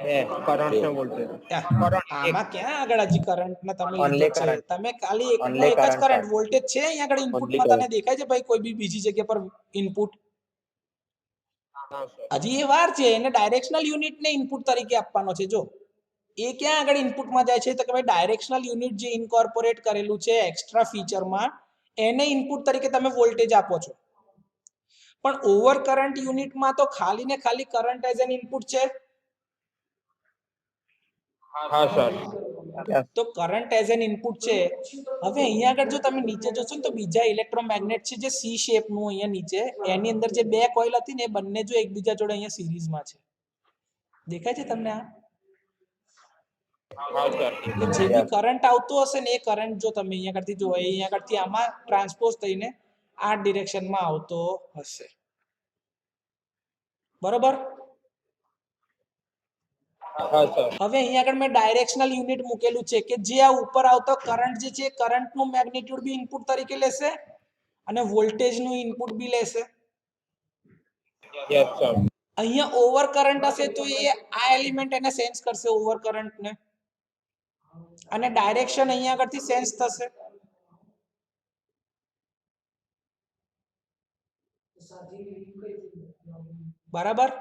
કરંટ ને વોલ્ટેજ આમાં ક્યાં આગળ હજી કરંટ ને તમે Only લીધો છે current. તમે ખાલી એકનો Only એક જ current, કરંટ sir. વોલ્ટેજ છે અહીંયા આગળ ઇનપુટ માં Only તને દેખાય છે ભાઈ કોઈ બી બીજી જગ્યા પર ઇનપુટ હા સર હજી એ વાર છે એને ડાયરેક્શનલ યુનિટ ને ઇનપુટ તરીકે આપવાનો છે જો એ ક્યાં આગળ ઇનપુટમાં જાય છે તો કે ભાઈ ડાયરેક્શનલ યુનિટ જે ઇન્કોર્પોરેટ કરેલું છે એક્સ્ટ્રા ફીચરમાં એને ઇનપુટ તરીકે તમે વોલ્ટેજ આપો છો પણ ઓવર કરંટ યુનિટમાં તો ખાલી ને ખાલી કરંટ એઝ એન ઇનપુટ છે હા સર તો કરંટ એઝ એન ઇનપુટ છે હવે અહીંયા આગળ જો તમે નીચે જોશો ને તો બીજા ઇલેક્ટ્રોમેગ્નેટ છે જે સી શેપનું અહીંયા નીચે એની અંદર જે બે કોઇલ હતી ને એ બંને જો એકબીજા જોડે અહીંયા સિરીઝમાં છે દેખાય છે તમને આ હા સર કે જે બી કરંટ આવતો હશે ને એ કરંટ જો તમે અહીંયા આગળથી જો અહીંયા આગળથી આમાં ટ્રાન્સપોઝ થઈને આ ડિરેક્શનમાં આવતો હશે બરોબર હા સર હવે અહીંયા આગળ મેં ડાયરેક્શનલ યુનિટ મૂકેલું છે કે જે આ ઉપર આવતો કરંટ જે છે કરંટનું મેગ્નિટ્યુડ બી ઇનપુટ તરીકે લેશે અને વોલ્ટેજનું ઇનપુટ બી લેશે યસ સર અહીંયા ઓવર કરંટ હશે તો એ આ એલિમેન્ટ એને સેન્સ કરશે ઓવર કરંટને અને ડાયરેક્શન અહીંયા આગળથી સેન્સ થશે બરાબર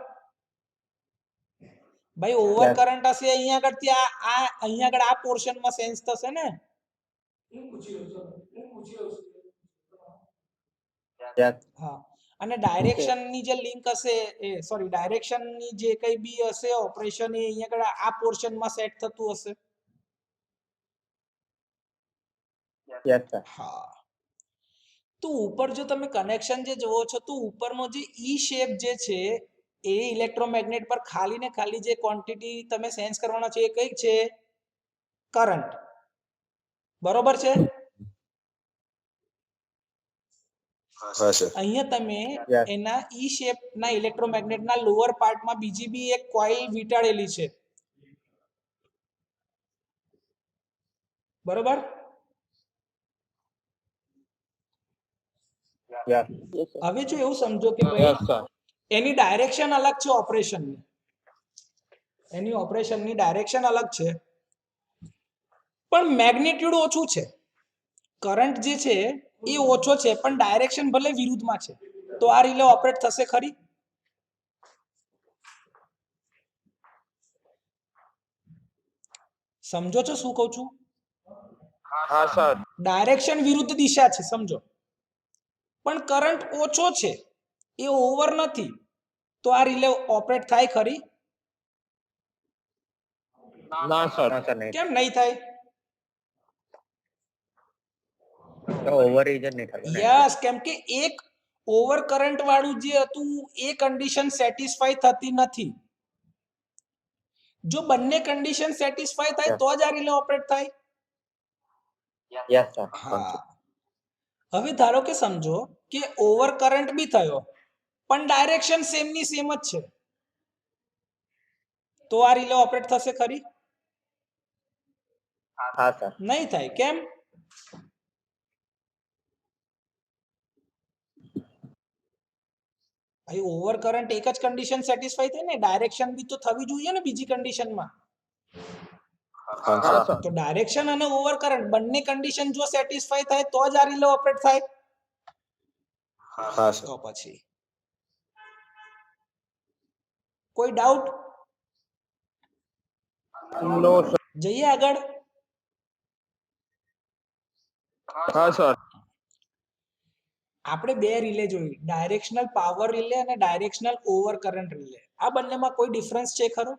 ભાઈ ઓવર કરંટ હશે અહીંયા આગળથી આ અહીંયા આગળ આ પોર્શનમાં સેન્સ થશે ને હા અને ડાયરેક્શન ની જે લિંક હશે એ સોરી ડાયરેક્શન ની જે કઈ બી હશે ઓપરેશન એ અહીંયા આગળ આ પોર્શનમાં સેટ થતું હશે યસ સર હા તો ઉપર જો તમે કનેક્શન જે જોવો છો તો ઉપરનો જે ઈ શેપ જે છે એ ઇલેક્ટ્રોમેગ્નેટ પર ખાલી ને ખાલી જે ક્વોન્ટિટી તમે સેન્સ કરવાનો છે એ કઈ છે કરંટ બરોબર છે હા સર અહીંયા તમે Yes. એના ઈ શેપ ના ઇલેક્ટ્રોમેગ્નેટ ના લોઅર પાર્ટમાં બીજી બી એક કોઇલ વીંટાળેલી છે બરોબર યસ હવે જો એવું સમજો કે ભાઈ યસ સર એની ડાયરેક્શન અલગ છે ઓપરેશનની એની ઓપરેશનની ડાયરેક્શન અલગ છે પણ મેગ્નિટ્યુડ ઓછું છે કરંટ જે છે એ ઓછો છે પણ ડાયરેક્શન ભલે વિરુદ્ધમાં છે તો આ રિલે ઓપરેટ થશે ખરી સમજો છો શું કહું છું હા સર ડાયરેક્શન વિરુદ્ધ દિશા છે સમજો પણ કરંટ ઓછો છે એ ઓવર નથી તો આ રિલે ઓપરેટ થાય ખરી ના સર કેમ નહીં થાય ઓવર જ નહીં થતું યસ કેમ કે એક ઓવર કરંટ વાળું જે હતું એ કન્ડિશન સેટિસ્ફાઈ થતી નથી જો બંને કન્ડિશન સેટિસ્ફાઈ થાય તો જ આ રિલે ઓપરેટ થાય યસ સર હા હવે ધારો કે સમજો કે ઓવર કરંટ બી થયો પણ ડાયરેક્શન સેમ ની સેમ જ છે તો આ રિલે ઓપરેટ થશે ખરી હા સર નહીં થાય કેમ ભાઈ ઓવર કરંટ એક જ કન્ડિશન સેટિસ્ફાઈ થાય ને ડાયરેક્શન બી તો થવી જોઈએ ને બીજી કન્ડિશનમાં હા હા સર સર તો ડાયરેક્શન અને ઓવર કરંટ બંને કન્ડિશન જો સેટિસ્ફાઈ થાય તો જ આ રિલે ઓપરેટ થાય હા સર તો પછી કોઈ ડાઉટ નો સર જઈએ આગળ હા સર આપણે બે રિલે જોઈ ડાયરેક્શનલ પાવર રિલે અને ડાયરેક્શનલ ઓવર કરંટ રિલે આ બંનેમાં કોઈ ડિફરન્સ છે ખરો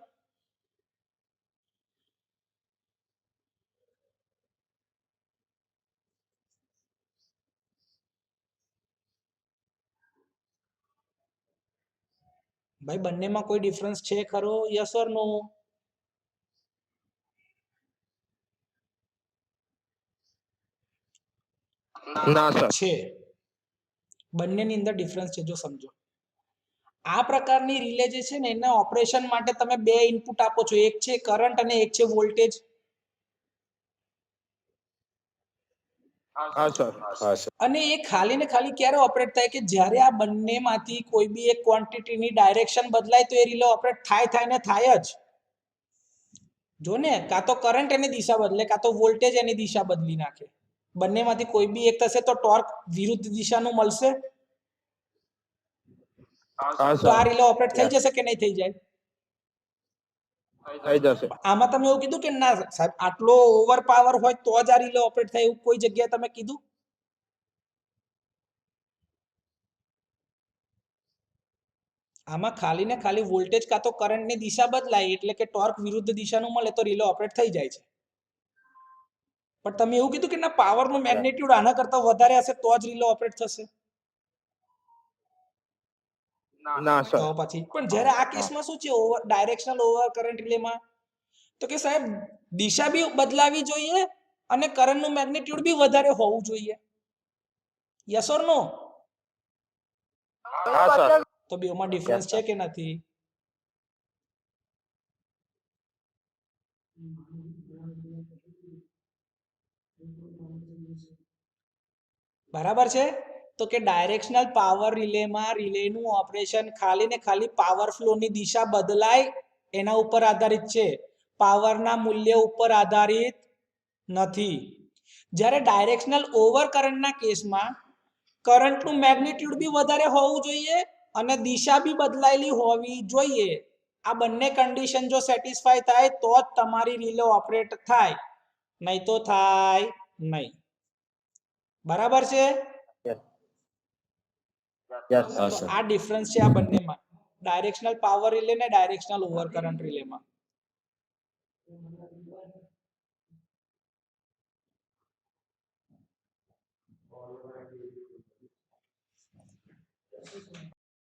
ભાઈ બંનેમાં કોઈ ડિફરન્સ છે ખરો યસ ઓર નો ના સર છે બંનેની અંદર ડિફરન્સ છે જો સમજો આ પ્રકારની રિલે જે છે ને એના ઓપરેશન માટે તમે બે ઇનપુટ આપો છો એક છે કરંટ અને એક છે વોલ્ટેજ હા સર હા સર અને એ ખાલી ને ખાલી ક્યારે ઓપરેટ થાય કે જ્યારે આ બંનેમાંથી કોઈ બી એક ક્વોન્ટિટીની ડાયરેક્શન બદલાય તો એ રિલે ઓપરેટ થાય ને થાય જ જો ને કાં તો કરંટ એની દિશા બદલે કાં તો વોલ્ટેજ એની દિશા બદલી નાખે. બંનેમાંથી કોઈ બી એક થશે તો ટોર્ક વિરુદ્ધ દિશાનું મળશે. હા તો આ સર રિલે ઓપરેટ થઈ જશે કે નહીં થઈ જાય? થઈ જશે. આમાં તમે એવું કીધું કે ના સાહેબ આટલો ઓવર પાવર હોય તો જ આ રિલે ઓપરેટ થાય એવું કોઈ જગ્યાએ તમે કીધું? આમાં ખાલી ને ખાલી વોલ્ટેજ કાં તો કરંટની દિશા બદલાય એટલે કે ટોર્ક વિરુદ્ધ દિશાનું મળે તો રિલે ઓપરેટ થઈ જાય છે. પણ તમે એવું કીધું કે ના પાવરનું મેગ્નિટ્યુડ આના કરતા વધારે હશે તો જ રિલે ઓપરેટ થશે. ના સર. તો પછી પણ જ્યારે આ કેસમાં શું છે ઓવર ડાયરેક્શનલ ઓવર કરંટ રિલેમાં તો કે સાહેબ દિશા બી બદલાવી જોઈએ અને કરંટનું મેગ્નિટ્યુડ બી વધારે હોવું જોઈએ. યસ ઓર નો? હા સર. તો બેમાં ડિફરન્સ છે કે નથી? બરાબર છે. તો કે ડાયરેક્શનલ પાવર રિલેમાં રિલેનું ઓપરેશન ખાલી ને ખાલી પાવર ફ્લોની દિશા બદલાય એના ઉપર આધારિત છે, પાવરના મૂલ્ય ઉપર આધારિત નથી. જ્યારે ડાયરેક્શનલ ઓવર કરંટના કેસમાં કરંટનું મેગ્નિટ્યુડ બી વધારે હોવું જોઈએ અને દિશા બી બદલાયેલી હોવી જોઈએ. આ બંને કન્ડિશન જો સેટિસ્ફાય થાય તો જ તમારી રિલે ઓપરેટ થાય, નહીં તો થાય નહીં. બરાબર છે? યસ તો આ ડિફરન્સ છે આ બંનેમાં, ડાયરેક્શનલ પાવર રિલે ને ડાયરેક્શનલ ઓવર કરંટ રિલેમાં.